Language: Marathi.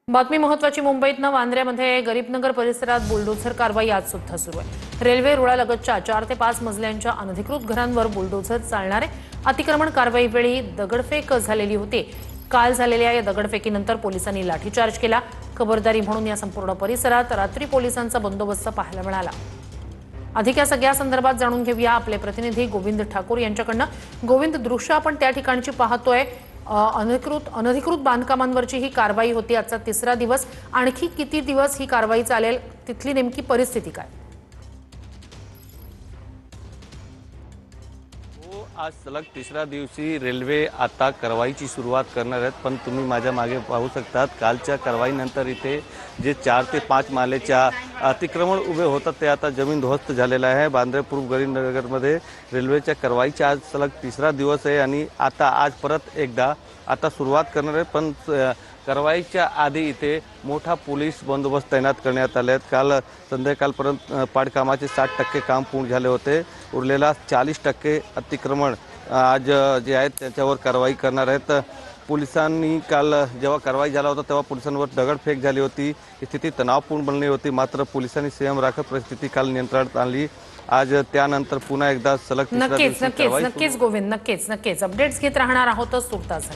बातमी महत्वाची मुंबईतनं वांद्र्यामध्ये गरीबनगर परिसरात बुलडोझर कारवाई आज सुद्धा सुरू आहे। रेल्वे रुळालगतच्या 4 ते 5 मजल्यांच्या अनधिकृत घरांवर बुलडोझर चालणारे अतिक्रमण कारवाई वेळी दगडफेक झालेली होती। काल झालेल्या या दगडफेकीनंतर पोलिसांनी लाठीचार्ज केला। खबरदारी म्हणून या संपूर्ण परिसरात रात्री पोलिसांचा बंदोबस्त पाहायला मिळाला। अधिक या सगळ्या संदर्भात जाणून घेऊया आपले प्रतिनिधी गोविंद ठाकूर यांच्याकडनं। गोविंद, दृश्य आपण त्या ठिकाणची पाहतोय। अनधिकृत बांधकामांवरची ही कारवाई होती। आजचा तिसरा दिवस, आणखी किती दिवस ही कारवाई चालेल? तिथली नेमकी परिस्थिती काय? आज सलग तिसऱ्या दिवशी रेल्वे आता कारवाईची सुरुवात करणार आहेत। पण तुम्ही माझ्या मागे पाहू शकतात, कालच्या कारवाईनंतर इथे जे 4 ते 5 मालेच्या अतिक्रमण उभे होतात ते आता जमीनदोस्त झालेलं आहे। बांद्रा पूर्व गरीबनगरमध्ये रेल्वेच्या कारवाईचा आज सलग तिसरा दिवस आहे आणि आता आज परत एकदा आता सुरुवात करणार आहे। पण कारवाईच्या आधी इथे मोठा पोलीस बंदोबस्त तैनात करण्यात आले आहेत। काल संध्याकाळपर्यंत पाडकामाचे 60% काम पूर्ण झाले होते। उरलेला 40% अतिक्रमण आज जे आहेत त्याच्यावर कारवाई करणार आहेत। पोलिसांनी काल जेव्हा कारवाई झाला होता तेव्हा पोलिसांवर दगडफेक झाली होती। स्थिती तणावपूर्ण बनली होती, मात्र पोलिसांनी संयम राखत परिस्थिती काल नियंत्रणात आणली। आज त्यानंतर पुन्हा एकदा सलग नक्कीच गोविंद, नक्कीच अपडेट्स घेत राहणार आहोतच तुर्तास।